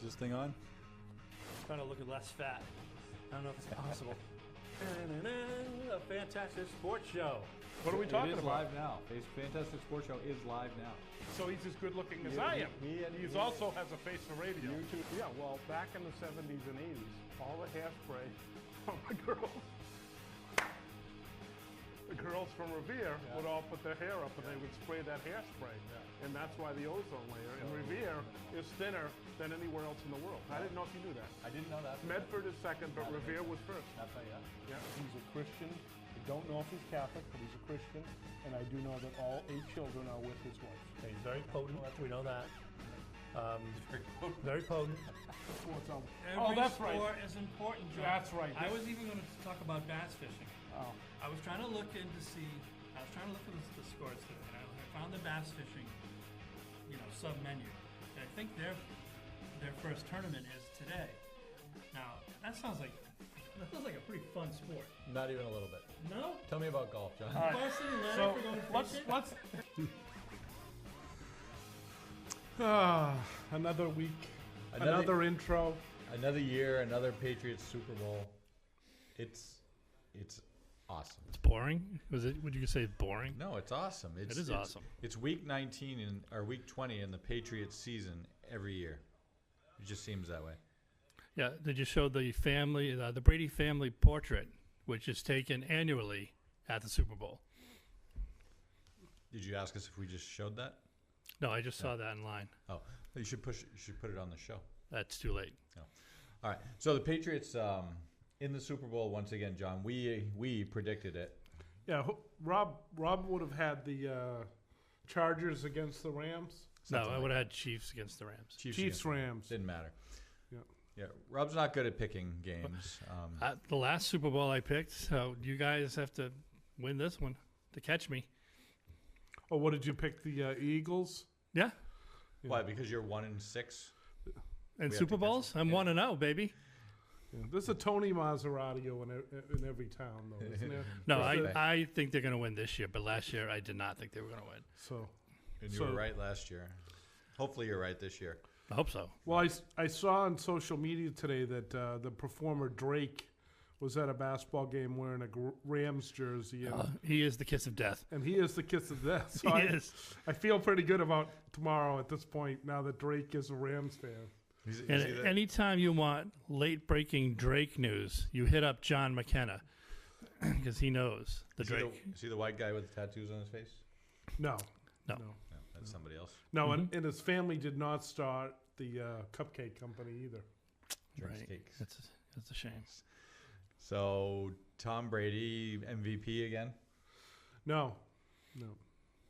this thing on? Trying to look less fat. I don't know if it's possible. A fantastic sports show. What are we talking It is about? live now. Fantastic Sports Show is live now. So he's as good looking as He- I am. he- He's he- also has a face for radio. You too. Yeah, well, back in the 70s and 80s, all the hairspray from the girls from Revere would all put their hair up and they would spray that hairspray. And that's why the ozone layer in Revere is thinner than anywhere else in the world. I didn't know if you knew that. I didn't know that. Medford is second, but Revere was first. That's how, yeah. Yeah, he's a Christian. I don't know if he's Catholic, but he's a Christian. And I do know that all 8 children are with his wife. Okay, he's very potent. We know that. Very potent. What's up? Every that's right. sport is important, John. That's right. I was even going to talk about bass fishing. Oh. I was trying to look at the scores today, and I found the bass fishing, sub menu. And I think their first tournament is today. Now that feels like a pretty fun sport. Not even a little bit. No? Tell me about golf, John. Varsity Leonard So for going let's fishing? another week, Another- another intro. Another year, another Patriots Super Bowl. It's awesome. It's boring. Would you say it's boring? No, it's awesome. It's awesome. It's week 19 or week 20 in the Patriots season every year. It just seems that way. Yeah. Did you show the family, the Brady family portrait, which is taken annually at the Super Bowl? Did you ask us if we just showed that? No, I just saw that in line. Oh, you should put it on the show. That's too late. No. All right. So the Patriots in the Super Bowl once again, John. We predicted it. Yeah, Rob would have had the Chargers against the Rams. Something No, I like would have had Chiefs against the Rams. Chiefs against the Rams. Didn't matter. Yeah. Yeah. Rob's not good at picking games. The last Super Bowl I picked, so you guys have to win this one to catch me. Oh, what did you pick? The Eagles. Yeah. Why? Because you're 1-6. And We have Super to catch Bowls, them. I'm Yeah. 1-0, baby. Yeah. There's a Tony Maserati in every town, though, isn't there? No, Right. I think they're going to win this year, but last year I did not think they were going to win. So, And you So- were right last year. Hopefully you're right this year. I hope so. well, I saw on social media today that the performer Drake was at a basketball game wearing a Rams jersey, and, He is the kiss of death. and he is the kiss of death. So He is. I feel pretty good about tomorrow at this point. Now that Drake is a Rams fan. And anytime you want late-breaking Drake news, you hit up John McKenna because he knows the Drake. See the white guy with the tattoos on his face? No, No. No, that's somebody else. no, and his family did not start the cupcake company either. Drinks Right. cakes. That's a shame. So Tom Brady MVP again? No,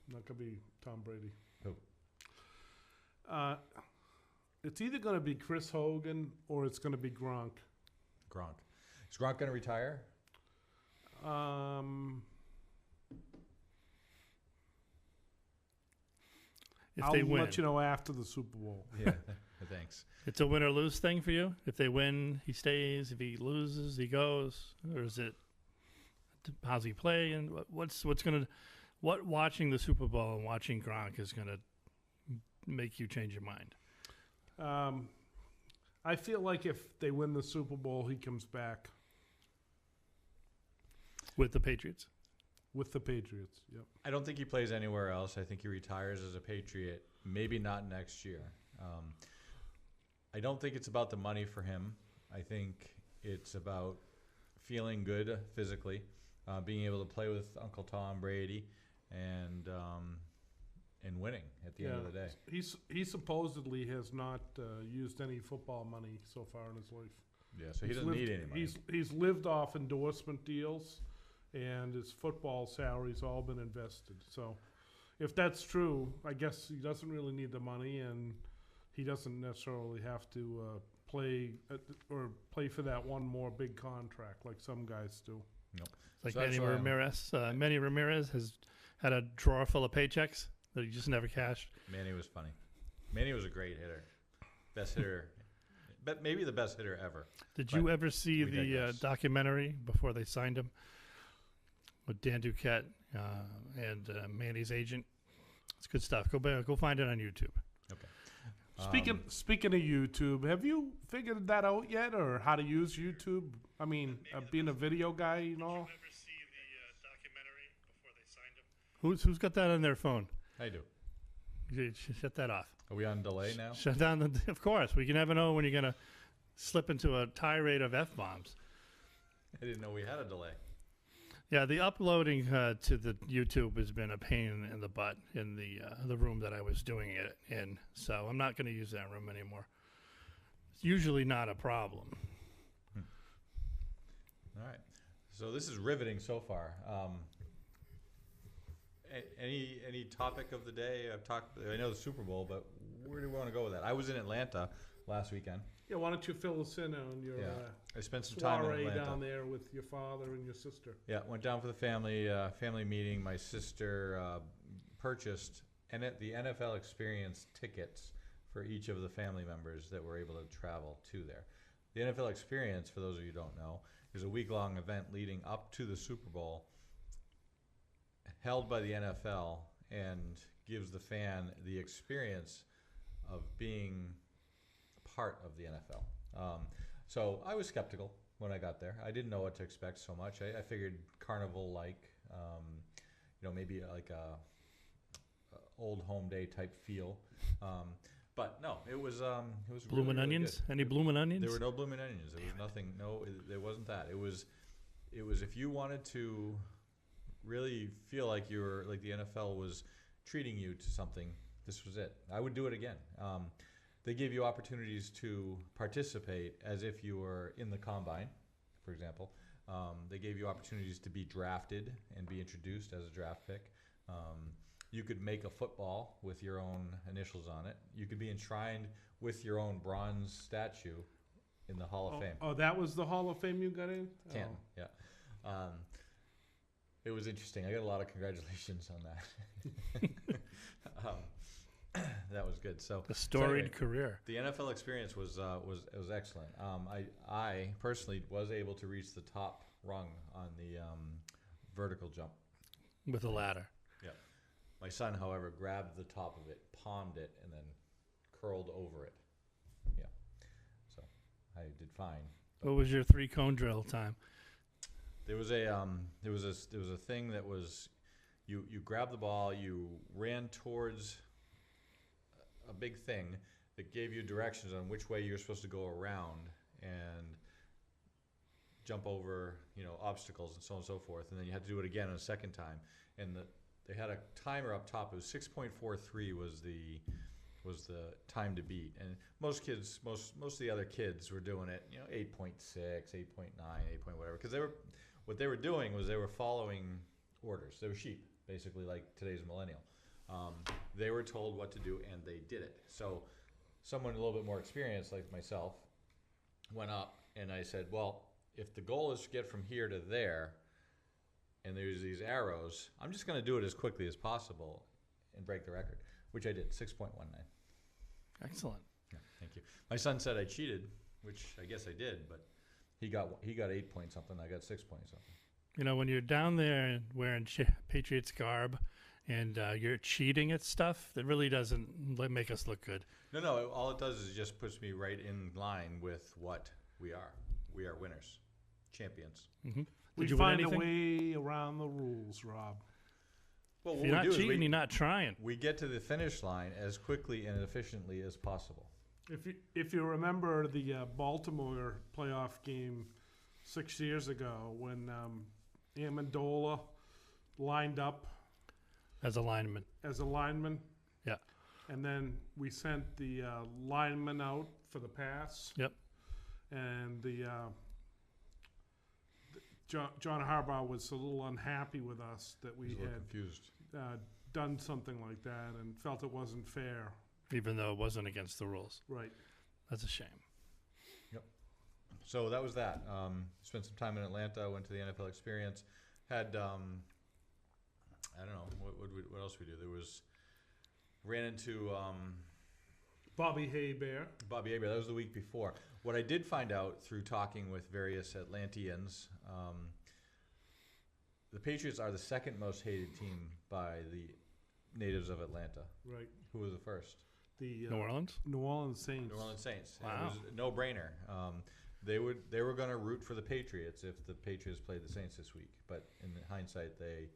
not gonna be Tom Brady. Who? It's either gonna be Chris Hogan or it's gonna be Gronk. Gronk. Is Gronk going to retire? If I'll they win, let you know after the Super Bowl. Yeah. Thanks. it's a win or lose thing for you. If they win, he stays. If he loses, he goes. Or is it? How's he play? And what watching the Super Bowl and watching Gronk is gonna make you change your mind? I feel like if they win the Super Bowl, he comes back With the Patriots. with the Patriots. Yep. I don't think he plays anywhere else. I think he retires as a Patriot. Maybe not next year. I don't think it's about the money for him. I think it's about feeling good physically, being able to play with Uncle Tom Brady, and winning at the end of the day. He supposedly has not used any football money so far in his life. Yeah, so he He's doesn't lived- need any money. He's lived off endorsement deals, and his football salary's all been invested. So, if that's true, I guess he doesn't really need the money, and he doesn't necessarily have to play for that one more big contract like some guys do. Nope. Like So that's Manny why I'm- Ramirez. Manny Ramirez has had a drawer full of paychecks that he just never cashed. Manny was funny. Manny was a great hitter. Best hitter. But maybe the best hitter ever. Did But you ever see we the digress. documentary before they signed him with Dan Duquette and Manny's agent? It's good stuff. Go find it on YouTube. Okay. Speaking of YouTube, have you figured that out yet, or how to use YouTube? I mean, being a video guy, you know. Ever see the documentary before they signed him? Who's got that on their phone? I do. Shut that off. Are we on delay now? Shut down the. Of course, we can never know when you're gonna slip into a tirade of f-bombs. I didn't know we had a delay. Yeah, the uploading to the YouTube has been a pain in the butt in the room that I was doing it in. So I'm not going to use that room anymore. It's usually not a problem. All right. So this is riveting so far. Any topic of the day? I know the Super Bowl, but where do we want to go with that? I was in Atlanta last weekend. Yeah, why don't you fill us in on your I spent some time in soiree Atlanta. down there with your father and your sister? Yeah, went down for the family meeting. My sister purchased the NFL Experience tickets for each of the family members that were able to travel to there. The NFL Experience, for those of you who don't know, is a week-long event leading up to the Super Bowl, held by the NFL, and gives the fan the experience of being part of the NFL. So I was skeptical when I got there. I didn't know what to expect so much. I figured carnival-like, maybe like a old home day type feel. But no, it was Bloomin' really onions? good. Any bloomin' onions? There were no blooming onions. There was nothing. No, there wasn't that. It was if you wanted to really feel like you were like the NFL was treating you to something, this was it. I would do it again. They gave you opportunities to participate as if you were in the combine, for example. They gave you opportunities to be drafted and be introduced as a draft pick. You could make a football with your own initials on it. You could be enshrined with your own bronze statue in the Hall of Fame. Oh, that was the Hall of Fame you got in? Canton, yeah. It was interesting. I got a lot of congratulations on that. That was good. So A storied anyway, career. the NFL experience was excellent. I personally was able to reach the top rung on the vertical jump. With a ladder. Yeah. My son, however, grabbed the top of it, palmed it, and then curled over it. Yeah. So I did fine. What was your 3-cone drill time? There was a thing that was you grabbed the ball, you ran towards a big thing that gave you directions on which way you're supposed to go around and jump over, obstacles and so on and so forth. And then you had to do it again a second time. And they had a timer up top. It was 6.43 was the time to beat. And most of the other kids were doing it, 8.6, 8.9, 8 point whatever. Because what they were doing was they were following orders. They were sheep, basically, like today's millennial. They were told what to do, and they did it. So someone a little bit more experienced, like myself, went up, and I said, well, if the goal is to get from here to there, and there's these arrows, I'm just going to do it as quickly as possible and break the record, which I did, 6.19. Excellent. Yeah, thank you. My son said I cheated, which I guess I did, but he got 8 point something, I got 6 point something. When you're down there wearing Patriots garb and you're cheating at stuff, that really doesn't make us look good. No, all it does is just puts me right in line with what we are. We are winners, champions. Mm-hmm. We find a way around the rules, Rob. Well, If what you're we not do is cheating, you're not trying. we get to the finish line as quickly and efficiently as possible. If you remember the Baltimore playoff game 6 years ago when Amendola lined up As a lineman. as a lineman. Yeah. And then we sent the lineman out for the pass. Yep. And John Harbaugh was a little unhappy with us that we He's a little had confused. done something like that and felt it wasn't fair. Even though it wasn't against the rules. Right. That's a shame. So that was that. Spent some time in Atlanta. Went to the NFL Experience. Had I don't know what else we do. Ran into Bobby Haybear. Bobby Hebert. That was the week before. What I did find out through talking with various Atlanteans, the Patriots are the second most hated team by the natives of Atlanta. Right. Who was the first? the New Orleans. New Orleans Saints. New Orleans Saints. And Wow. it was a no-brainer. They were going to root for the Patriots if the Patriots played the Saints this week. But in hindsight, they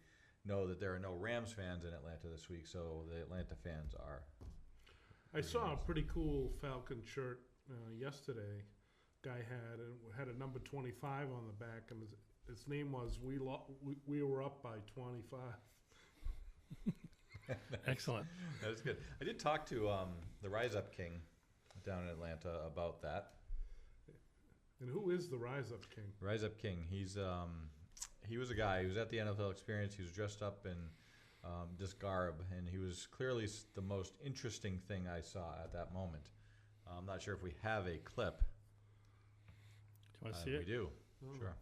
know that there are no Rams fans in Atlanta this week, so the Atlanta fans are. I saw a pretty cool Falcon shirt yesterday. Guy had a number 25 on the back, and his name was we were up by 25. Excellent. That's good. I did talk to the Rise Up King down in Atlanta about that. And who is the Rise Up King? Rise Up King. He was a guy. He was at the NFL Experience. He was dressed up in this garb, and he was clearly the most interesting thing I saw at that moment. I'm not sure if we have a clip. Do you want to see We it? do. Oh. Sure.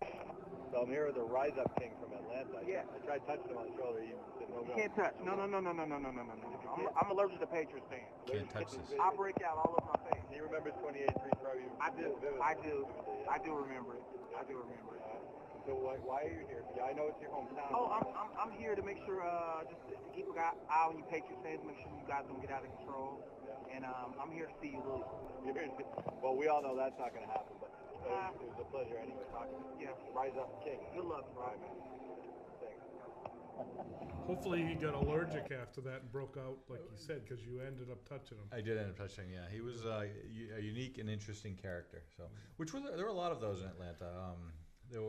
So I'm here with the Rise Up King from Atlanta. Yeah. I tried touching him on the shoulder. He said no You go. can't touch. No. I'm allergic to Patriots fans. Can't touch this. I break out all over my face. He remembers 28 free throw. You I do. vividly. I do. I do remember it. I do remember it. So why are you here? Yeah, I know it's your hometown. Oh, I'm here to make sure just to keep an eye on you Patriots fans, make sure you guys don't get out of control. And I'm here to see you lose. Well, we all know that's not going to happen, but it was a pleasure anyway talking to you. Yeah. Rise Up King. Good luck, bro. All right, man. Thanks. Hopefully he got allergic after that and broke out, like you said, because you ended up touching him. I did end up touching. Yeah, he was a unique and interesting character. So, there were a lot of those in Atlanta. There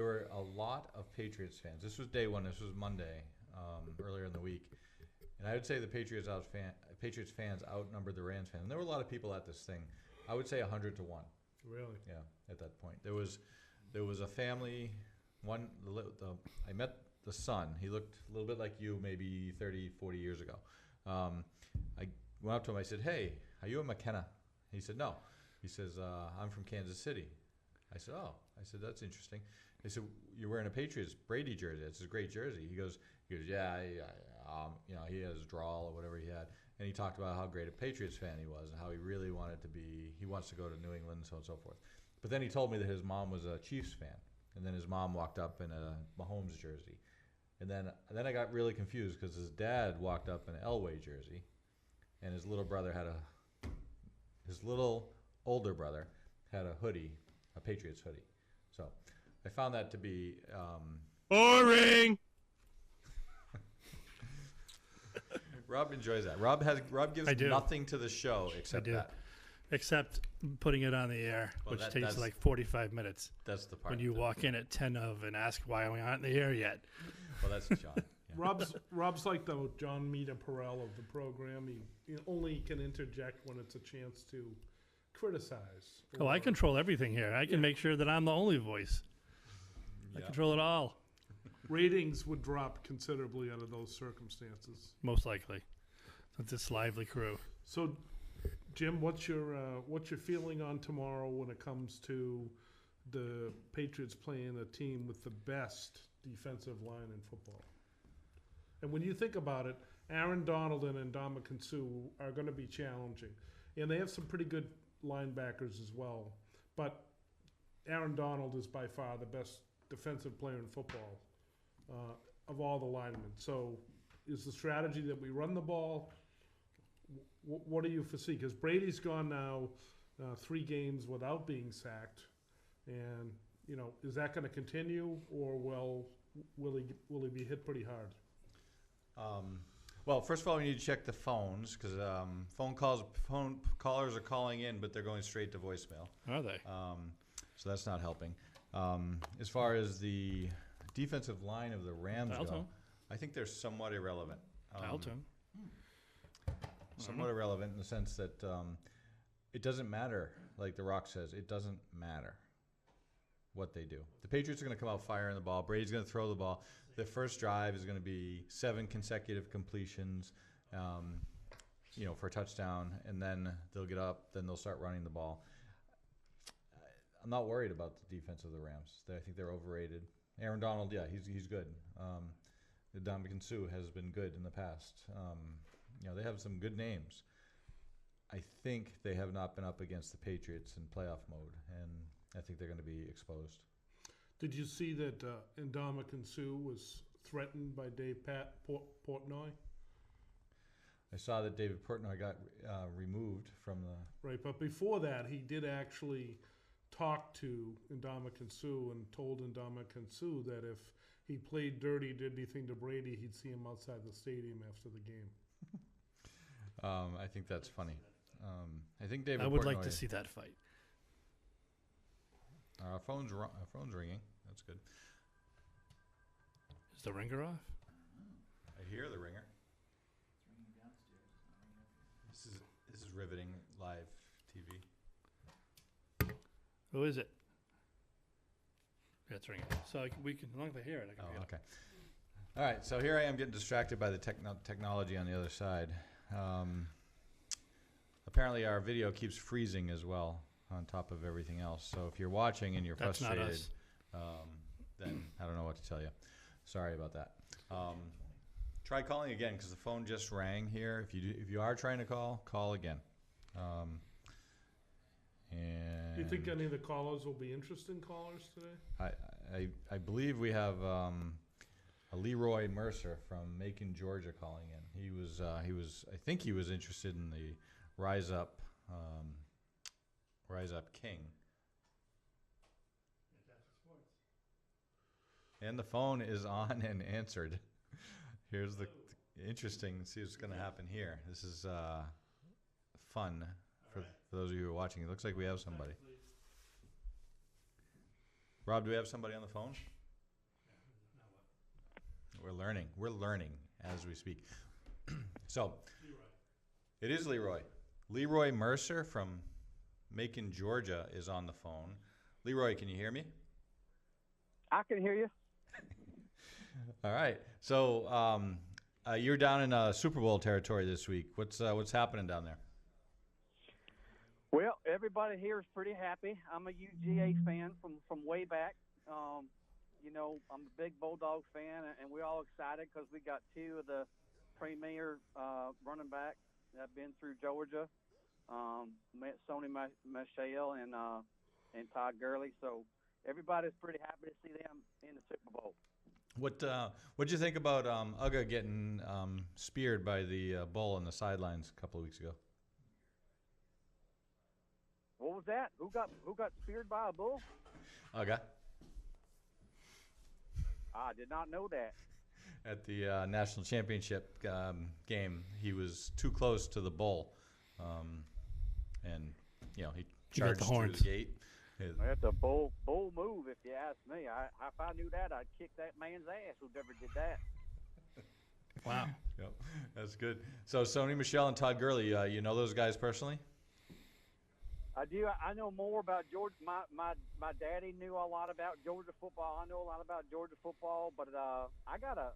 were a lot of Patriots fans. This was day one. This was Monday, earlier in the week, and I would say the Patriots fans outnumbered the Rams fans. And there were a lot of people at this thing. I would say 100 to 1. Really? Yeah, at that point, there was a family. I met the son. He looked a little bit like you, maybe 30, 40 years ago. I went up to him. I said, "Hey, are you a McKenna?" He said, "No." He says, "I'm from Kansas City." I said, "Oh." I said, "That's interesting." He said, "You're wearing a Patriots Brady jersey. It's a great jersey." He goes, "Yeah, he has a drawl or whatever he had." And he talked about how great a Patriots fan he was and how he really wanted to be, he wants to go to New England and so on and so forth. But then he told me that his mom was a Chiefs fan. And then his mom walked up in a Mahomes jersey. And then I got really confused because his dad walked up in an Elway jersey. And his little older brother had a hoodie, a Patriots hoodie. So I found that to be... Boring. Rob enjoys that. Rob gives I do. nothing to the show except do. that. Except putting it on the air, Well, which takes that's- like 45 minutes. That's the part. When you walk in at 10 of and ask why we aren't in the air yet. Well, that's John. Yeah. Rob's like the John Mita Perel of the program. He only can interject when it's a chance to criticize. Oh, I or- control everything here. I can make sure that I'm the only voice. I Yeah. control it all, Ratings would drop considerably under those circumstances. most likely. With this lively crew. So, Jim, what's your feeling on tomorrow when it comes to the Patriots playing a team with the best defensive line in football? And when you think about it, Aaron Donald and Ndamukong Suh are going to be challenging, and they have some pretty good linebackers as well. But Aaron Donald is by far the best defensive player in football of all the linemen. So, is the strategy that we run the ball? What do you foresee? Because Brady's gone now 3 games without being sacked, and is that going to continue, or will he be hit pretty hard? Well, first of all, we need to check the phones because phone callers are calling in, but they're going straight to voicemail. Are they? So that's not helping. As far as the defensive line of the Rams Dial go, tone. I think they're somewhat irrelevant. Dial tone. Somewhat irrelevant in the sense that it doesn't matter. Like The Rock says, it doesn't matter what they do. The Patriots are going to come out firing the ball. Brady's going to throw the ball. The first drive is going to be 7 consecutive completions, for a touchdown, and then they'll get up. Then they'll start running the ball. I'm not worried about the defense of the Rams. I think they're overrated. Aaron Donald, yeah, he's good. Ndamukong Suh has been good in the past. They have some good names. I think they have not been up against the Patriots in playoff mode, and I think they're going to be exposed. Did you see that Ndamukong Suh was threatened by Dave Portnoy? I saw that David Portnoy got removed from the. Right, but before that, he did actually talk to Ndamukong Suh and told Ndamukong Suh that if he played dirty, did anything to Brady, he'd see him outside the stadium after the game. I think that's funny. I think David. I would Portnoy, like to see that fight. Our phone's ringing. That's good. Is the ringer off? I hear the ringer. This is riveting live TV. Who is it? Yeah, it's ringing. So we can, as long as I hear it, I can hear it. Okay. All right. So here I am getting distracted by the technology on the other side. Apparently, our video keeps freezing as well on top of everything else. So if you're watching and you're That's frustrated, not us. then I don't know what to tell you. Sorry about that. Try calling again because the phone just rang here. If you are trying to call again. And Do you think any of the callers will be interesting callers today? I believe we have a Leroy Mercer from Macon, Georgia, calling in. He was I think he was interested in the Rise Up King. And the phone is on and answered. Here's the interesting. See what's going to happen here. This is fun for those of you who are watching. It looks like we have somebody. Rob, do we have somebody on the phone? We're learning. We're learning as we speak. So, it is Leroy. Leroy Mercer from Macon, Georgia is on the phone. Leroy, can you hear me? I can hear you. All right. So, you're down in Super Bowl territory this week. What's happening down there? Well, everybody here is pretty happy. I'm a UGA fan from way back. You know, I'm a big Bulldogs fan, and we're all excited because we got two of the premier running backs that have been through Georgia, Sony Michel and Todd Gurley. So everybody's pretty happy to see them in the Super Bowl. What'd you think about Uga getting speared by the bull on the sidelines a couple of weeks ago? What was that? Who got speared by a bull? Uga. I did not know that. At the national championship game, he was too close to the bull, and he charged the through horns. the gate. That's a bold move, if you ask me. If I knew that, I'd kick that man's ass. Whoever did that. Wow. Yep, that's good. So Sony Michel and Todd Gurley, you know those guys personally? I do. I know more about Georgia. My daddy knew a lot about Georgia football. I know a lot about Georgia football, but I gotta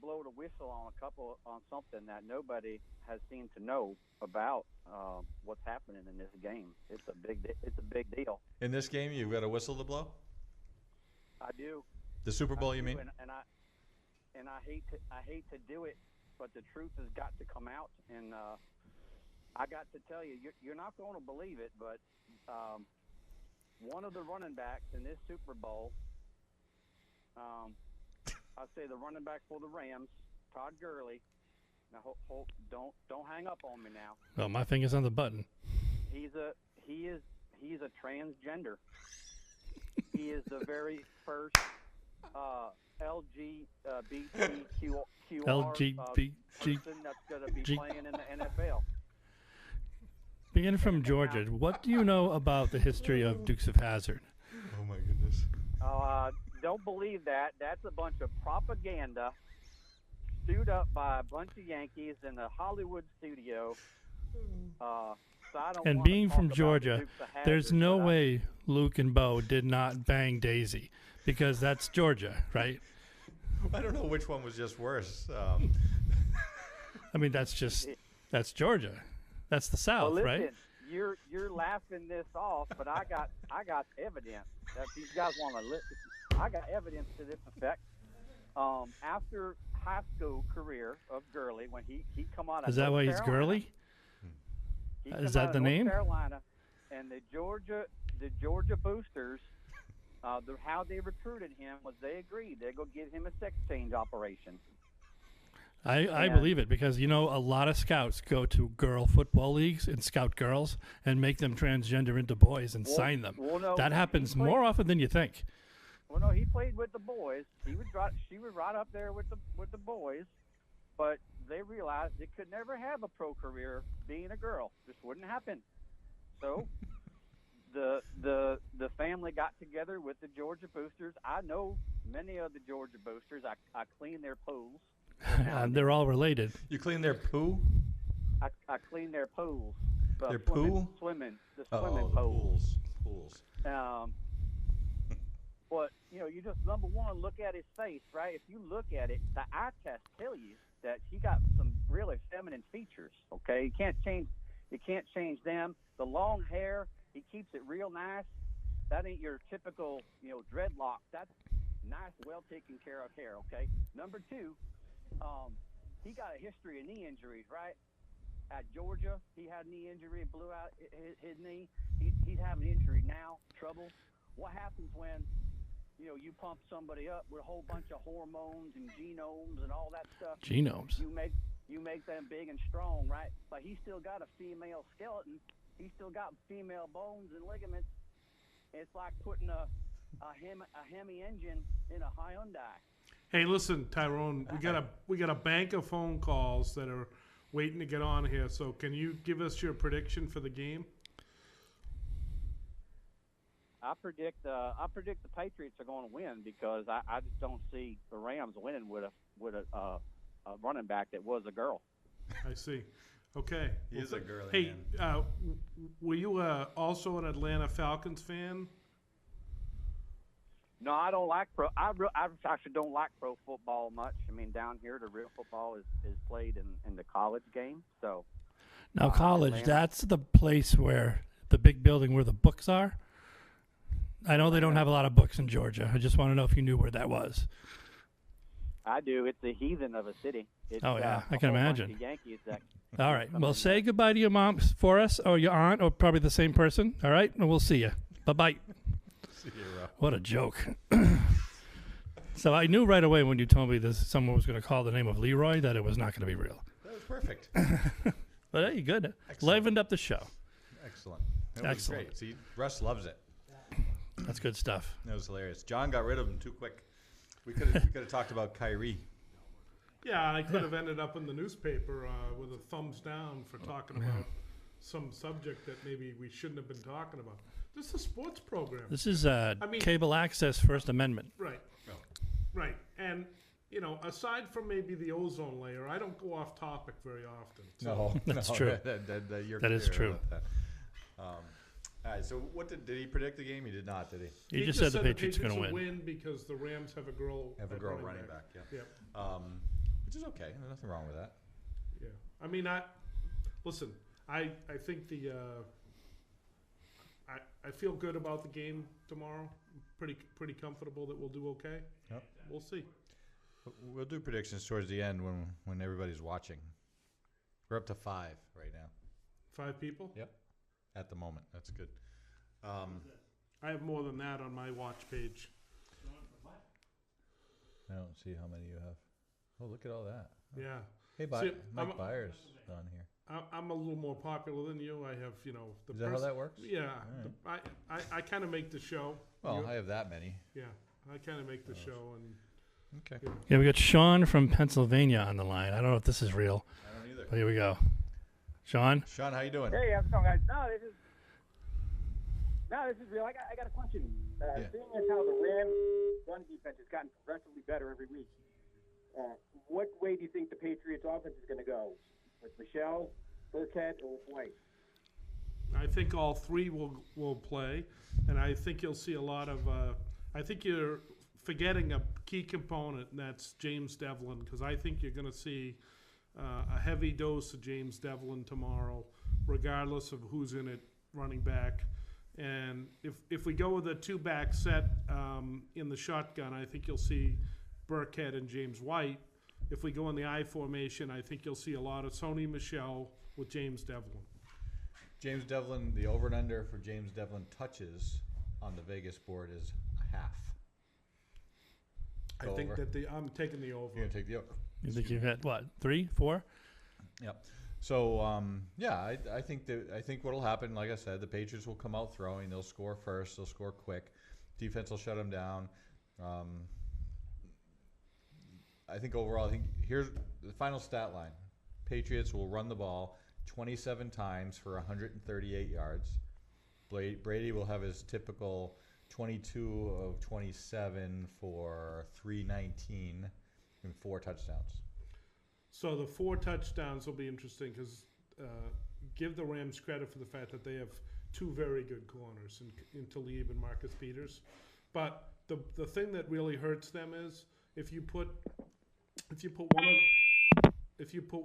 blow the whistle on something that nobody has seemed to know about what's happening in this game. It's a big deal. In this game, you've got a whistle to blow? I do. The Super Bowl, you mean? And I hate to do it, but the truth has got to come out. And I got to tell you, you're not going to believe it, but one of the running backs in this Super Bowl, I'll say the running back for the Rams, Todd Gurley. Now, don't hang up on me now. Well, my finger's on the button. He is a transgender. He is the very first LGBTQR person that's going to be playing in the NFL. Being from Georgia, what do you know about the history of Dukes of Hazzard? Oh my goodness. Don't believe that. That's a bunch of propaganda stewed up by a bunch of Yankees in the Hollywood studio. So I don't And wanna being talk from about Georgia, the Dukes of Hazzard, there's no but way Luke and Bo did not bang Daisy, because that's Georgia, right? I don't know which one was just worse. I mean, that's Georgia. That's the South, well, listen, right? You're laughing this off, but I got evidence that these guys want to listen. I got evidence to this effect. After high school career of Gurley, when he come out of Is that North why he's Carolina, Gurley? he Is come that out of the North name? Carolina, and the Georgia boosters, how they recruited him was they agreed they'd go get him a sex change operation. I And- believe it because, a lot of scouts go to girl football leagues and scout girls and make them transgender into boys and sign them. Well, no, That happens he played- more often than you think. Well, no, he played with the boys. She was right up there with the boys, but they realized they could never have a pro career being a girl. Just wouldn't happen. So the family got together with the Georgia Boosters. I know many of the Georgia Boosters. I clean their pools. And they're all related. You clean their poo? I clean their pools. Their swimming, poo? Swimming, the Oh, swimming the pools. pools. But you just number one look at his face, right? If you look at it, the eye test tell you that he got some really feminine features. Okay, you can't change them. The long hair, he keeps it real nice. That ain't your typical dreadlock. That's nice, well taken care of hair. Okay. Number two, he got a history of knee injuries, right? At Georgia, he had a knee injury, blew out his knee. He's having injury now, trouble. What happens when you pump somebody up with a whole bunch of hormones and genomes and all that stuff? Genomes. You make them big and strong, right? But he's still got a female skeleton. He's still got female bones and ligaments. It's like putting a Hemi engine in a Hyundai. Hey, listen, Tyrone, we got a bank of phone calls that are waiting to get on here. So can you give us your prediction for the game? I predict the Patriots are going to win because I just don't see the Rams winning with a running back that was a girl. I see. Okay. He is a girly Hey, man. were you also an Atlanta Falcons fan? No, I don't like pro. I actually don't like pro football much. I mean, down here, the real football is played in the college game. So Now, college, Atlanta. that's the place where the big building where the books are. I know they don't have a lot of books in Georgia. I just want to know if you knew where that was. I do. It's a heathen of a city. It's, Oh, yeah, I a can whole bunch imagine. of Yankees that. All right. come Well, in say goodbye to your mom for us, or your aunt, or probably the same person. All right? And we'll see you. Bye-bye. See you, Rob. What a joke. So I knew right away when you told me someone was going to call the name of Leroy that it was not going to be real. That was perfect. But hey, good. Excellent. Livened up the show. Excellent. That was Excellent. great. See, Russ loves it. That's good stuff. That was hilarious. John got rid of him too quick. We could have talked about Kyrie. Yeah, I could have ended up in the newspaper with a thumbs down for talking about some subject that maybe we shouldn't have been talking about. This is a sports program. This is mean- cable access First Amendment. Right. Oh. Right. And, aside from maybe the ozone layer, I don't go off topic very often. So No, That's no, true. You're That is clear true. about that. All right. So, did he predict the game? He did not, did he? You just said the Patriots are going to will win. win because the Rams have a girl. Have a at girl running back. Yeah. Yeah. Which is okay. There's nothing wrong with that. Yeah. I mean, listen. I think I feel good about the game tomorrow. I'm pretty comfortable that we'll do okay. Yep. We'll see. We'll do predictions towards the end when everybody's watching. We're up to 5 right now. 5 people. Yep. At the moment, that's good. I have more than that on my watch page. I don't see how many you have. Oh, look at all that. Yeah. Hey, See, Mike Byers on here. I'm a little more popular than you. I have, the Is that how that works? Yeah. All I kind of make the show. Well, You- I have that many. Yeah. I kind of make the show, and Okay. Yeah, we got Sean from Pennsylvania on the line. I don't know if this is real, I don't either. but here we go. Sean? Sean, how you doing? Hey, how's it going, guys? No, this is real. I got a question. Yeah. Seeing as how the Rams' run defense has gotten progressively better every week, what way do you think the Patriots' offense is going to go? With Michelle, Burkhead, or with White? I think all 3 will play, and I think you'll see a lot of. I think you're forgetting a key component, and that's James Devlin, because I think you're going to see a heavy dose of James Devlin tomorrow, regardless of who's in it, running back. And if we go with a 2-back set in the shotgun, I think you'll see Burkhead and James White. If we go in the I formation, I think you'll see a lot of Sony Michel with James Devlin. James Devlin, the over and under for James Devlin touches on the Vegas board is a half. I Go think over. that I'm taking the over. You're going to take the over. You think you've had what, 3, 4? Yep. So I think what'll happen, like I said, the Patriots will come out throwing. They'll score first. They'll score quick. Defense will shut them down. I think overall, here's the final stat line: Patriots will run the ball 27 times for 138 yards. Brady will have his typical 22 of 27 for 319 and 4 touchdowns. So the 4 touchdowns will be interesting because give the Rams credit for the fact that they have 2 very good corners in Talib and Marcus Peters. But the thing that really hurts them is if you put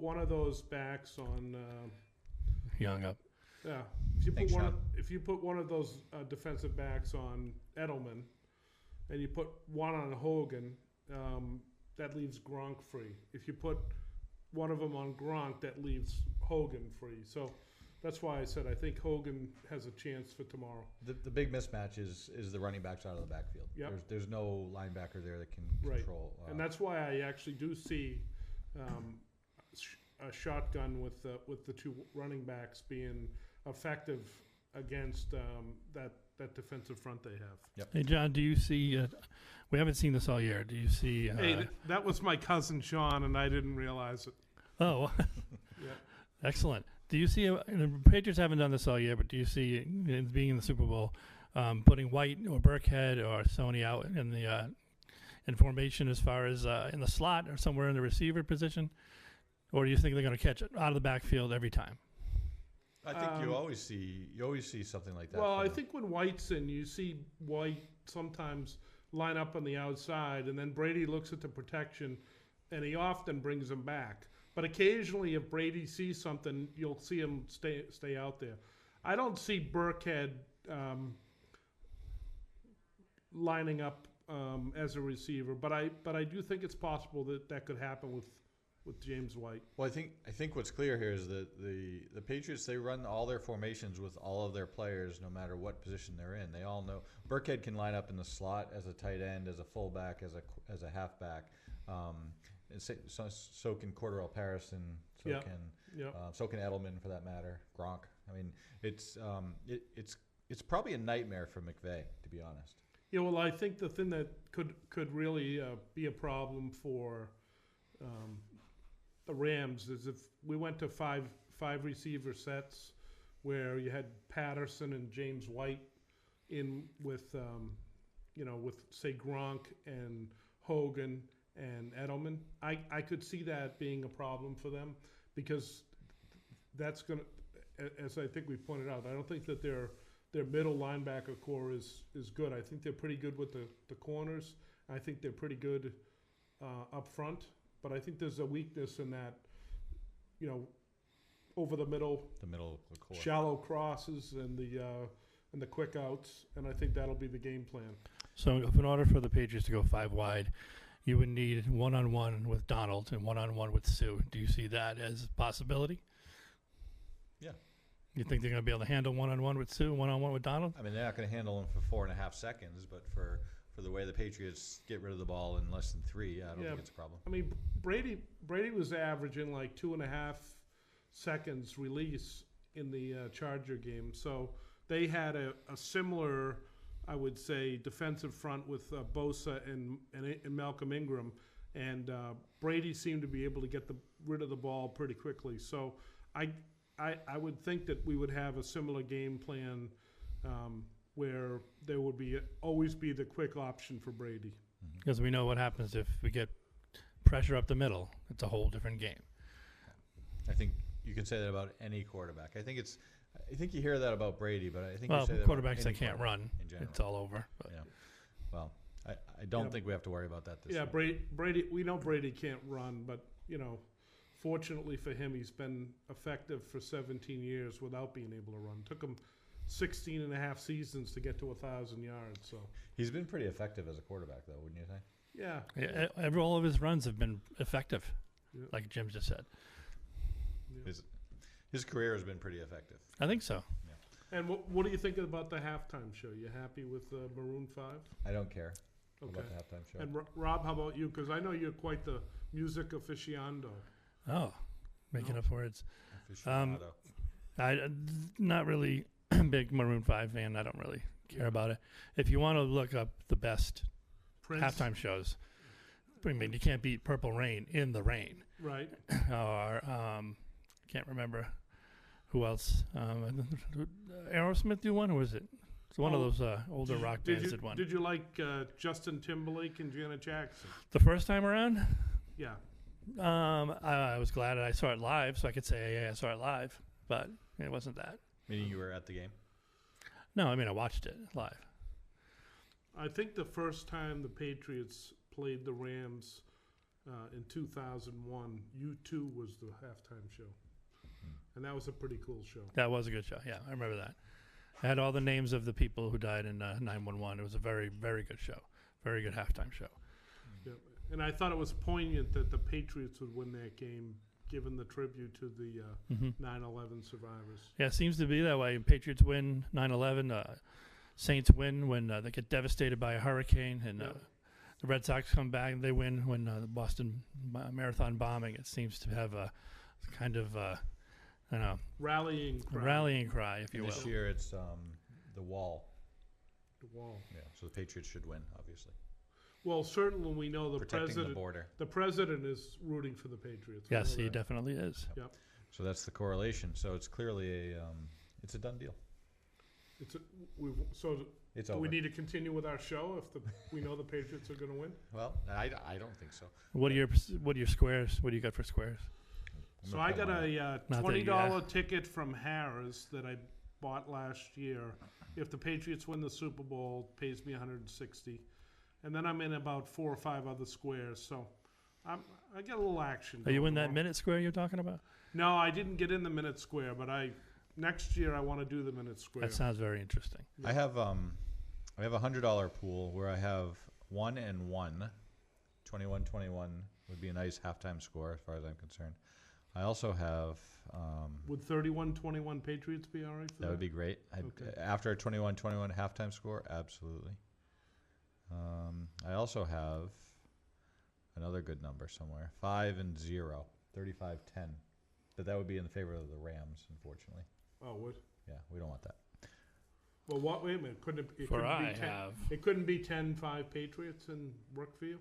one of those backs on Young up. yeah, Thanks, Sean. if you put one of those defensive backs on Edelman, and you put one on Hogan, that leaves Gronk free. If you put one of them on Gronk, that leaves Hogan free. So that's why I said I think Hogan has a chance for tomorrow. The big mismatch is the running backs out of the backfield. Yep. There's no linebacker there that can Right. control. And that's why I actually do see a shotgun with the 2 running backs being effective against that defensive front they have. Hey, John, do you see? We haven't seen this all year. Do you see? Hey, that was my cousin Sean, and I didn't realize it. Oh, Yeah. excellent. Do you see? The Patriots haven't done this all year, but do you see being in the Super Bowl, putting White or Burkhead or Sony out in the in formation as far as in the slot or somewhere in the receiver position, or do you think they're going to catch it out of the backfield every time? I think you always see something like that. Well, for I them. think when White's in, you see White sometimes line up on the outside, and then Brady looks at the protection, and he often brings him back. But occasionally, if Brady sees something, you'll see him stay out there. I don't see Burkhead lining up as a receiver, but I do think it's possible that could happen with James White. Well, I think what's clear here is that the Patriots, they run all their formations with all of their players, no matter what position they're in. They all know Burkhead can line up in the slot as a tight end, as a fullback, as a halfback. And so can Cordell Patterson. So can Edelman, for that matter. Gronk. I mean, it's probably a nightmare for McVay, to be honest. Yeah, well, I think the thing that could really be a problem for the Rams is if we went to five receiver sets where you had Patterson and James White in with say Gronk and Hogan and Edelman. I could see that being a problem for them because that's going to, as I think we pointed out, I don't think that their middle linebacker core is good. I think they're pretty good with the corners. I think they're pretty good up front. But I think there's a weakness in that, over the middle The middle of the core. shallow crosses and the quick outs, and I think that'll be the game plan. So, if in order for the Patriots to go 5 wide, you would need 1-on-1 with Donald and 1-on-1 with Sue. Do you see that as a possibility? Yeah. You think they're going to be able to handle 1-on-1 with Sue, 1-on-1 with Donald? I mean, they're not going to handle him for 4.5 seconds, but for the way the Patriots get rid of the ball in less than 3, I don't think it's a problem. I mean, Brady was averaging like 2.5 seconds release in the Charger game. So they had a similar, I would say, defensive front with Bosa and Malcolm Ingram. And Brady seemed to be able to get rid of the ball pretty quickly. So I would think that we would have a similar game plan where there would always be the quick option for Brady. Because we know what happens if we get pressure up the middle. It's a whole different game. I think you can say that about any quarterback. I think you hear that about Brady, but I think you say that quarterbacks about that any can't run, in general. it's all over. But. Yeah. Well, I don't think we have to worry about that this Yeah, year. Brady. We know Brady can't run, but fortunately for him, he's been effective for 17 years without being able to run. Took him 16 and a half seasons to get to 1,000 yards. So He's been pretty effective as a quarterback, though, wouldn't you say? yeah, All of his runs have been effective, Yeah. like Jim just said. His career has been pretty effective. I think so. And what do you think about the halftime show? You happy with Maroon 5? I don't care Okay. about the halftime show. And Rob, how about you? Because I know you're quite the music aficionado. Oh, making No. up words. Aficionado. Not really big Maroon 5 fan. I don't really care about it. If you want to look up the best Prince, halftime shows, I mean, you can't beat Purple Rain in the rain. right? Or can't remember who else. Aerosmith do one, or was it? It's one of Oh, those older rock bands did one. Did you like Justin Timberlake and Janet Jackson? The first time around, Yeah. I was glad I saw it live, so I could say, yeah, I saw it live. But it wasn't that. Meaning you were at the game? No, I mean, I watched it live. I think the first time the Patriots played the Rams in 2001, U2 was the halftime show. And that was a pretty cool show. That was a good show. Yeah, I remember that. I had all the names of the people who died in 9/11. It was a very, very good show. Very good halftime show. Yeah. And I thought it was poignant that the Patriots would win that game, given the tribute to the 9/11 survivors. Yeah, it seems to be that way. Patriots win 9/11. Saints win when they get devastated by a hurricane. And Yeah. the Red Sox come back and they win when the Boston Marathon bombing. It seems to have a kind of, I don't know, Rallying a cry. rallying cry, if you And will. this year it's the wall. The wall. Yeah, so the Patriots should win, obviously. Well, certainly we know the Protecting the president. border. The president is rooting for the Patriots. We Yes, know he that. definitely is. So that's the correlation. So it's clearly it's a done deal. It's a, so It's do over. we need to continue with our show if we know the Patriots are going to win? Well, I don't think so. What are your squares? What do you got for squares? I'm So gonna I put got money. a that $20 you- ticket from Harris that I bought last year. If the Patriots win the Super Bowl, it pays me $160, and then I'm in about 4 or 5 other squares. So I get a little action. Are you going in that on. minute square you're talking about? No, I didn't get in the minute square, but next year I want to do the minute square. That sounds very interesting. I have a $100 pool where I have 1 and 1. 21-21 would be a nice halftime score as far as I'm concerned. I also have Would 31-21 Patriots be all right for that would be great. Okay. After a 21-21 halftime score, absolutely. I also have another good number somewhere, 5 and 0, 35-10. But that would be in the favor of the Rams, unfortunately. Oh, what? Yeah, we don't want that. Well, what? Wait a minute. Couldn't it? For couldn't I be 10, have. It couldn't be 10-5 Patriots and work for you.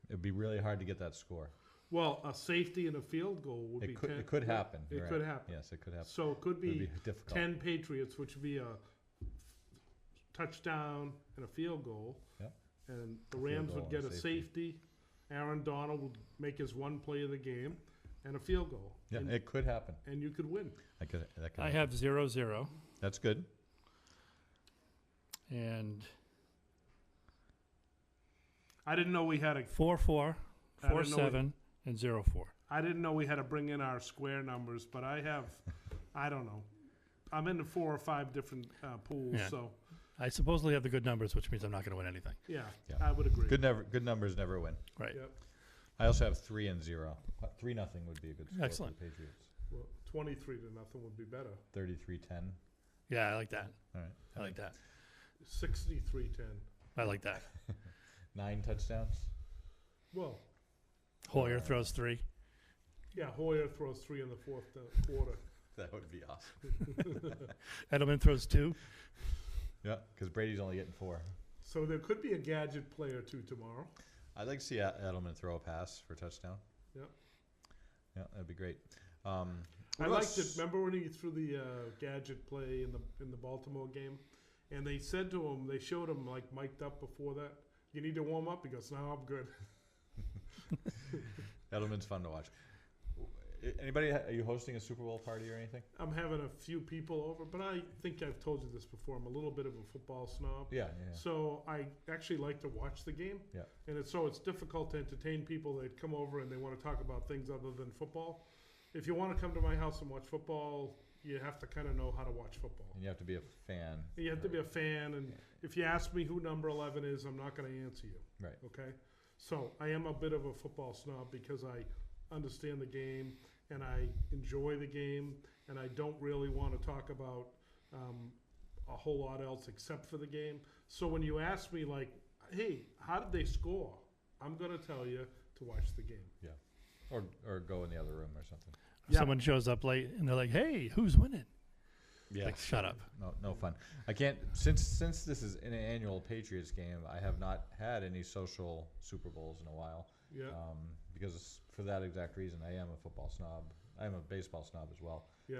It'd be really hard to get that score. Well, a safety and a field goal would be 10. It could happen. It You're could right. happen. Yes, it could happen. So it could It would be be difficult. 10 Patriots, which would be a touchdown and a field goal. Yep. And the A field Rams goal would and get a a safety. safety. Aaron Donald would make his one play of the game and a field goal. Yeah, and, it could happen. and you could win. That could I happen. have 0-0 That's good. and I didn't know we had a 4-4, I didn't know 4-7, and 0-4. I didn't know we had to bring in our square numbers, but I have, I don't know. I'm into 4 or 5 different pools, Yeah. so I supposedly have the good numbers, which means I'm not going to win anything. yeah, Yeah. I would agree. Good numbers never win. Right. Yep. I also have 3 and 0. 3-0 would be a good score Excellent. for the Patriots. Well, 23-0 would be better. 33-10. Yeah, I like that. All right. I like that. 63-10. I like that. 9 touchdowns. Well, Hoyer throws 3. yeah, Hoyer throws 3 in the fourth quarter. That would be awesome. Edelman throws 2. Yeah, because Brady's only getting 4. So there could be a gadget play or two tomorrow. I'd like to see Edelman throw a pass for a touchdown. Yep. Yeah, that'd be great. I what liked it. else? Remember when he threw the gadget play in the Baltimore game, and they said to him, they showed him like mic'd up before that. You need to warm up. He goes, "No, I'm good." Edelman's fun to watch. Anybody? Are you hosting a Super Bowl party or anything? I'm having a few people over, but I think I've told you this before. I'm a little bit of a football snob. Yeah. So I actually like to watch the game. Yeah. And it's difficult to entertain people that come over and they want to talk about things other than football. If you want to come to my house and watch football, you have to kind of know how to watch football. And you have to be a fan. You have to be a fan, and if you ask me who number 11 is, I'm not going to answer you. Right. Okay? So I am a bit of a football snob because I understand the game and I enjoy the game, and I don't really want to talk about a whole lot else except for the game. So when you ask me, like, hey, how did they score? I'm going to tell you to watch the game. Yeah. or go in the other room or something. Yeah. Someone shows up late and they're like, "Hey, who's winning?" Yeah. Like, shut up. No fun. I can't since this is an annual Patriots game. I have not had any social Super Bowls in a while. Yeah. Because for that exact reason, I am a football snob. I am a baseball snob as well. Yeah.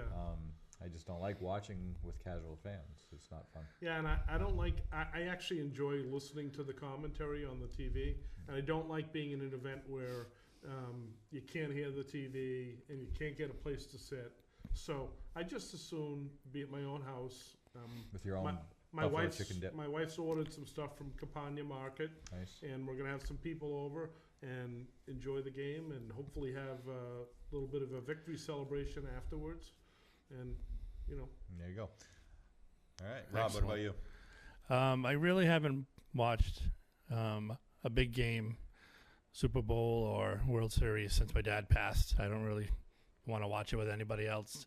I just don't like watching with casual fans. It's not fun. Yeah, and I don't like, I actually enjoy listening to the commentary on the TV, and I don't like being in an event where you can't hear the TV and you can't get a place to sit. So I just as soon be at my own house. With your own My buffalo wife's, chicken dip. my wife's ordered some stuff from Campagna Market, Nice. and we're gonna have some people over and enjoy the game, and hopefully have a little bit of a victory celebration afterwards. And There you go. All right, Rob, what about you? I really haven't watched a big game, Super Bowl or World Series since my dad passed. I don't really want to watch it with anybody else.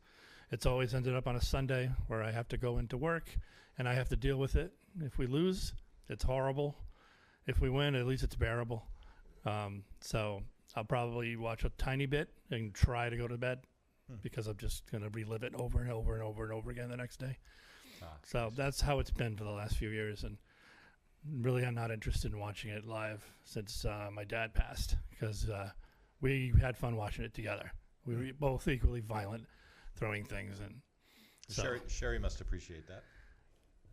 It's always ended up on a Sunday where I have to go into work and I have to deal with it. If we lose, it's horrible. If we win, at least it's bearable. So I'll probably watch a tiny bit and try to go to bed because I'm just going to relive it over and over and over and over again the next day. So that's how it's been for the last few years, and really I'm not interested in watching it live since my dad passed, because we had fun watching it together. We were both equally violent, throwing things, and so Sherry must appreciate that.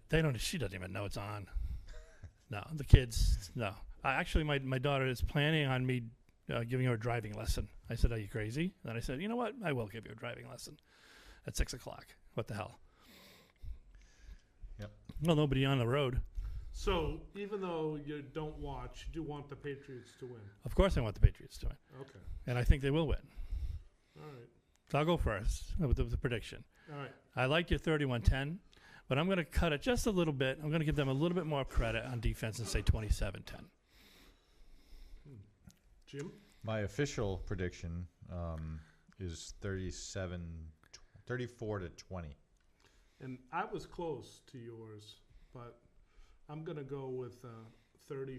they don't. She doesn't even know it's on. No, the kids. No, actually, my daughter is planning on me giving her a driving lesson. I said, "Are you crazy?" And I said, "You know what? I will give you a driving lesson at 6:00. What the hell?" Yep. Well, nobody on the road. so even though you don't watch, you do want the Patriots to win. Of course, I want the Patriots to win, Okay. and I think they will win. All right. So I'll go first with the prediction. All right. I like your 31-10, but I'm going to cut it just a little bit. I'm going to give them a little bit more credit on defense and say 27-10. Jim? My official prediction is 34-20. And I was close to yours, but I'm going to go with 34-17.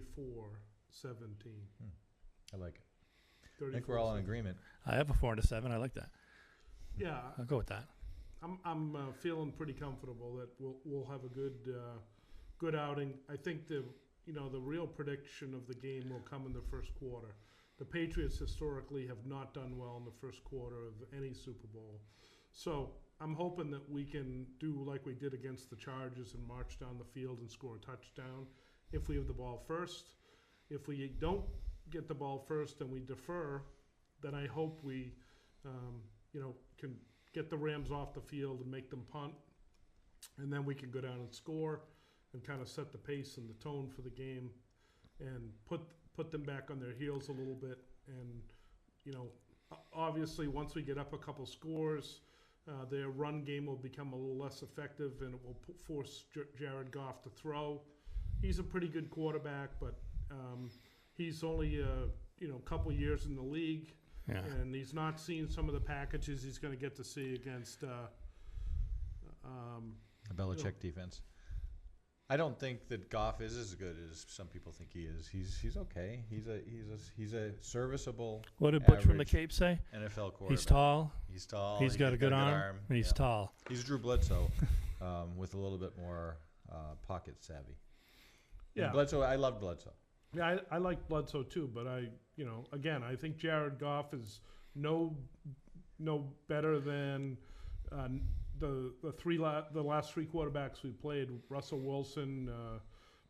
I like it. I think we're all in agreement. I have a 4-7. I like that. Yeah, I'll go with that. I'm feeling pretty comfortable that we'll have a good outing. I think the real prediction of the game will come in the first quarter. The Patriots historically have not done well in the first quarter of any Super Bowl. So I'm hoping that we can do like we did against the Chargers and march down the field and score a touchdown if we have the ball first. If we don't get the ball first and we defer, then I hope we can get the Rams off the field and make them punt, and then we can go down and score and kind of set the pace and the tone for the game and put them back on their heels a little bit. And obviously once we get up a couple scores, their run game will become a little less effective, and it will force Jared Goff to throw. He's a pretty good quarterback, but he's only a couple years in the league. Yeah. And he's not seen some of the packages he's going to get to see against The Belichick defense. I don't think that Goff is as good as some people think he is. He's okay. He's a serviceable. What did Butch from the average Cape say? NFL quarterback. He's tall. He's tall. He's got a good arm. And he's Yeah. tall. He's Drew Bledsoe, with a little bit more pocket savvy. Yeah. And Bledsoe, I love Bledsoe. Yeah, I like Bledsoe too, but again, I think Jared Goff is no better than the last three quarterbacks we played: Russell Wilson,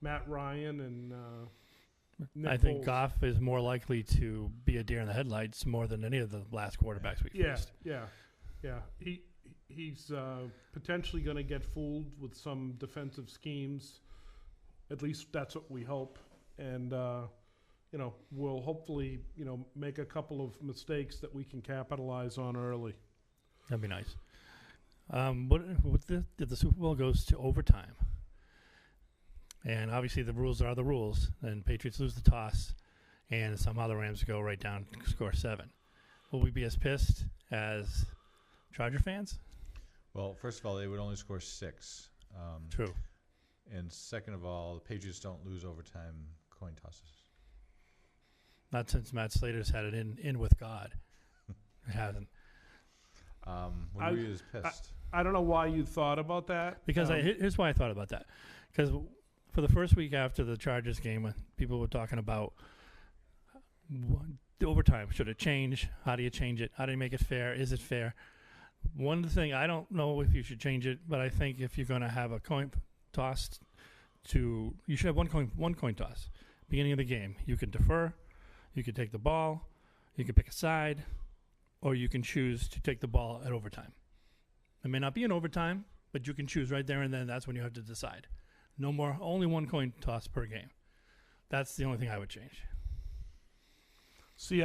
Matt Ryan, and Nick I think Foles. Goff is more likely to be a deer in the headlights more than any of the last quarterbacks we faced. Yeah. He's potentially going to get fooled with some defensive schemes. At least that's what we hope. And, we'll hopefully, make a couple of mistakes that we can capitalize on early. That'd be nice. If the Super Bowl goes to overtime, and obviously the rules are the rules, and Patriots lose the toss, and somehow the Rams go right down and score 7, will we be as pissed as Charger fans? Well, first of all, they would only score 6. True. And second of all, the Patriots don't lose overtime coin tosses. Not since Matt Slater's had it in with God. It hasn't. When we was pissed. I don't know why you thought about that. Because here's why I thought about that. Because for the first week after the Chargers game, when people were talking about the overtime, should it change? How do you change it? How do you make it fair? Is it fair? One thing, I don't know if you should change it, but I think if you're going to have a coin toss, you should have one coin toss. Beginning of the game, you can defer, you can take the ball, you can pick a side, or you can choose to take the ball at overtime. It may not be an overtime, but you can choose right there and then. That's when you have to decide. No more, only one coin toss per game. That's the only thing I would change. See,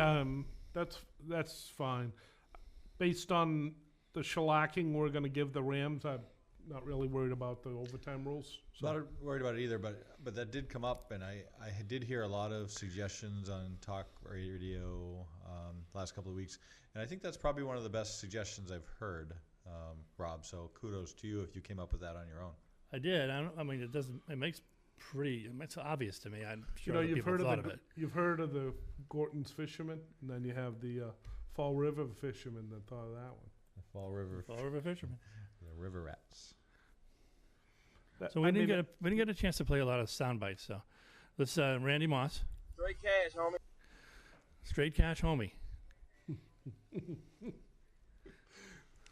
that's fine. Based on the shellacking we're going to give the Rams, I'm not really worried about the overtime rules. So. Not worried about it either, but that did come up, and I did hear a lot of suggestions on talk radio the last couple of weeks, and I think that's probably one of the best suggestions I've heard, Rob. So kudos to you if you came up with that on your own. I did. I mean, it doesn't. It makes it's obvious to me. I'm sure other you've people heard thought of of it. You've heard of the Gorton's fishermen, and then you have the Fall River fishermen that thought of that one. The Fall River Fishermen. The River Rats. So we didn't get a chance to play a lot of sound bites. So let's Randy Moss. Straight cash, homie. Straight cash, homie.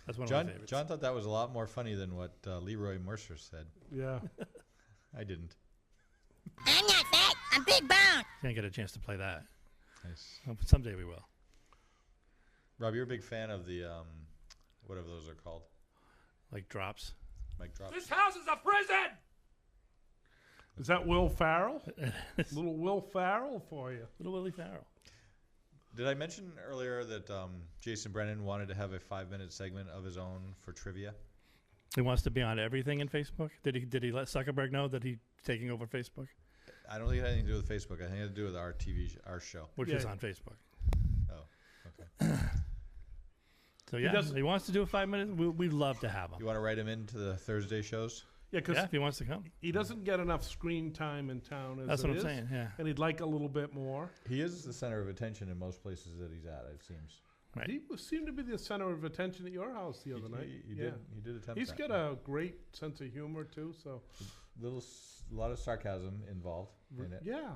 That's one of my favorites. John thought that was a lot more funny than what Leroy Mercer said. Yeah. I didn't. I'm not fat. I'm big boned. Can't get a chance to play that. Nice. Well, someday we will. Rob, you're a big fan of the whatever those are called. Like drops. Mic drops. This house is a prison. Is that Will Farrell? Little Will Farrell for you. Little Willie Farrell. Did I mention earlier that Jason Brennan wanted to have a 5-minute segment of his own for trivia? He wants to be on everything in Facebook. Did he let Zuckerberg know that he's taking over Facebook? I don't think it had anything to do with Facebook. I think it had to do with our our show. Which is on Facebook. Oh, okay. So yeah, he wants to do a 5 minute. We'd love to have him. You want to write him into the Thursday shows? Yeah, because if he wants to come, he doesn't get enough screen time in town. As That's what I'm is, saying. Yeah, and he'd like a little bit more. He is the center of attention in most places that he's at. It seems. Right. He seemed to be the center of attention at your house the other night. He did attempt. He's that. got a great sense of humor too. So a lot of sarcasm involved in it. Yeah.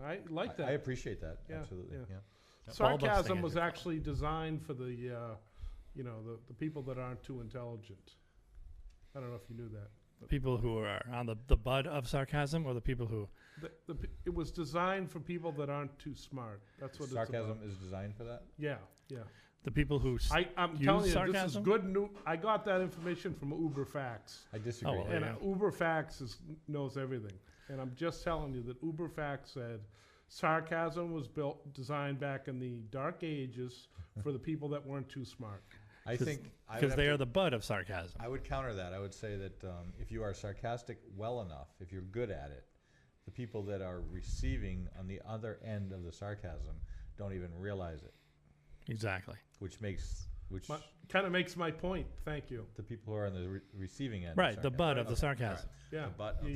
I like that. I appreciate that. Yeah, Absolutely. yeah. Yeah. Sarcasm was actually designed for the, the people that aren't too intelligent. I don't know if you knew that. People who are on the bud of sarcasm, or the people who. It was designed for people that aren't too smart. That's what sarcasm it's is designed for that. Yeah. The people who I'm use telling you, sarcasm? this is good news. I got that information from UberFacts. I disagree. Oh, well, And yeah. UberFacts knows everything. And I'm just telling you that UberFacts said sarcasm was designed back in the dark ages for the people that weren't too smart. I think because they are the butt of sarcasm. I would counter that. I would say that if you are sarcastic well enough, if you're good at it, the people that are receiving on the other end of the sarcasm don't even realize it. Exactly. Which kind of makes my point. Thank you. The people who are on the receiving end. Right, the butt of the sarcasm. Right. Yeah, The butt of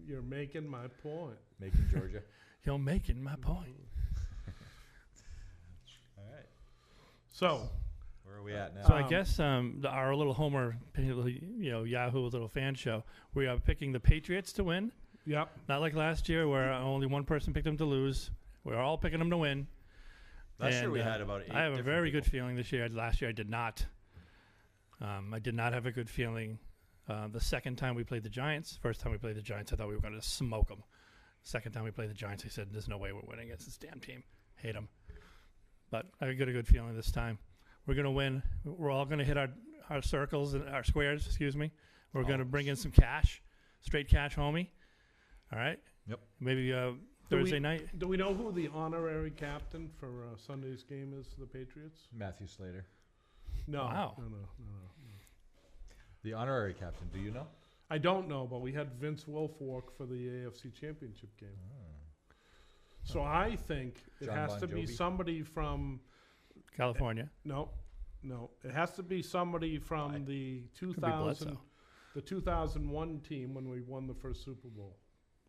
you're making my point. Making Georgia. You're making my point. All right. So. Where are we at now? So I guess our little Homer, Yahoo little fan show, we are picking the Patriots to win. Yep. Not like last year where only one person picked them to lose. We're all picking them to win. Last year we had about 8 I have a different very people. good feeling this year. Last year I did not. I did not have a good feeling. The second time we played the Giants, first time we played the Giants, I thought we were going to smoke them. Second time we played the Giants, I said, there's no way we're winning against this damn team. Hate them. But I got a good feeling this time. We're going to win. We're all going to hit our circles and our squares, excuse me. We're going to bring in some cash, straight cash, homie. All right? Yep. Maybe Thursday night. Do we know who the honorary captain for Sunday's game is for the Patriots? Matthew Slater. No. Wow. No. The honorary captain, do you know? I don't know, but we had Vince Wilfork for the AFC Championship game. So I think it John has Bon to be Jovi? somebody from California. No. It has to be somebody from the Could be Bledsoe. 2001 team when we won the first Super Bowl.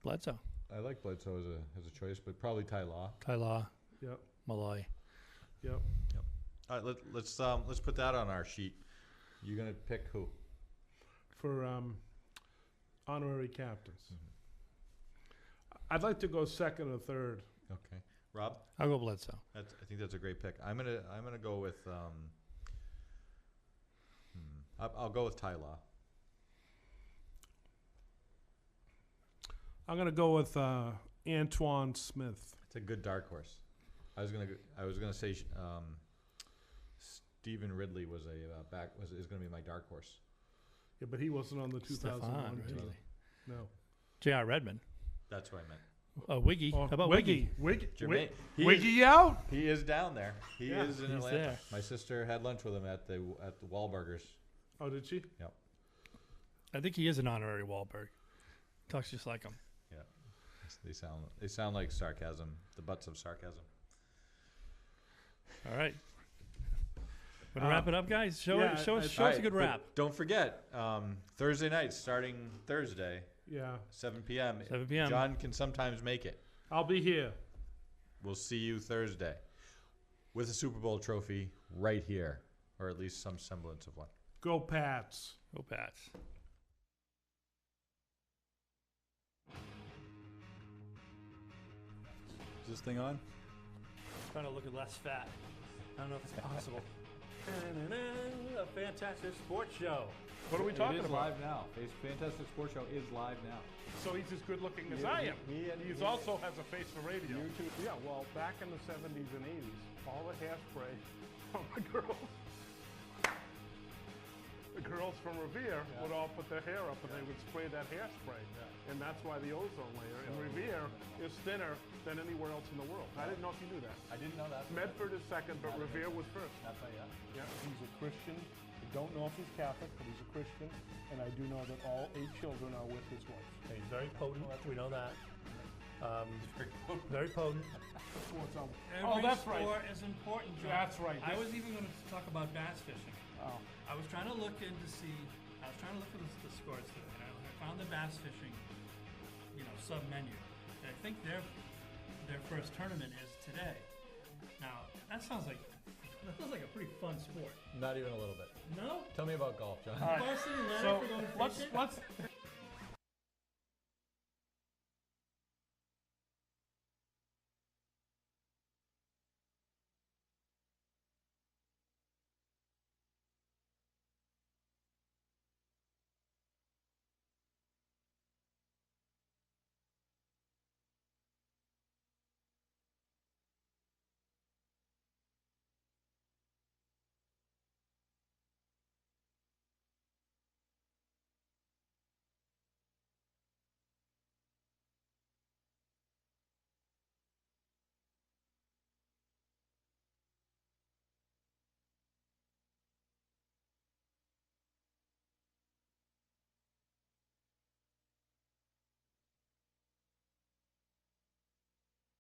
Bledsoe. I like Bledsoe as a choice, but probably Ty Law. Ty Law. Yep. Malloy. Yep. All right, let's put that on our sheet. You're gonna pick who? For honorary captains. I'd like to go second or third. Okay, Rob. I'll go Bledsoe. I think that's a great pick. I'm gonna go with. I'll go with Ty Law. I'm gonna go with Antoine Smith. It's a good dark horse. I was gonna say Stephen Ridley was is gonna be my dark horse. Yeah, but he wasn't on the 2001 Stephon team. Ridley. No. J.R. Redmond. That's what I meant. Wiggy. Oh, How about Wiggy? Jermaine. Wiggy out? He is down there. He is in He's Atlanta. there. My sister had lunch with him at the Wahlburgers. Oh, did she? Yep. I think he is an honorary Wahlberg. Talks just like him. Yeah. They sound like sarcasm. The butts of sarcasm. All right. Want to wrap it up, guys? Show us All a right, good but wrap. Don't forget, Thursday night, starting Thursday, Yeah. 7 p.m. 7 p.m. John can sometimes make it. I'll be here. We'll see you Thursday with a Super Bowl trophy right here, or at least some semblance of one. Go Pats. Go Pats. Is this thing on? Trying to look less fat. I don't know if it's possible. A fantastic sports show. What are we talking about? live now. Fantastic Sports Show is live now. So he's as good looking as I am. He's also has a face for radio. Yeah, well, back in the 70s and 80s, all the hairspray from the girls from Revere would all put their hair up and they would spray that hairspray. And that's why the ozone layer in Revere is thinner than anywhere else in the world. I didn't know if you knew that. I didn't know that. Medford is second, but Revere was first. Yeah, he's a Christian. I don't know if he's Catholic, but he's a Christian. And I do know that all 8 children are with his wife. He's very potent. We know that. Very potent. Oh, that's right. Every sport is important, John. That's right. I was even going to talk about bass fishing. Oh. I was trying to look for the scores today, and I found the bass fishing, sub menu. And I think their first tournament is today. Now that sounds like a pretty fun sport. Not even a little bit. No? Tell me about golf, John. All right. Varsity Leonard So for going let's fishing? let's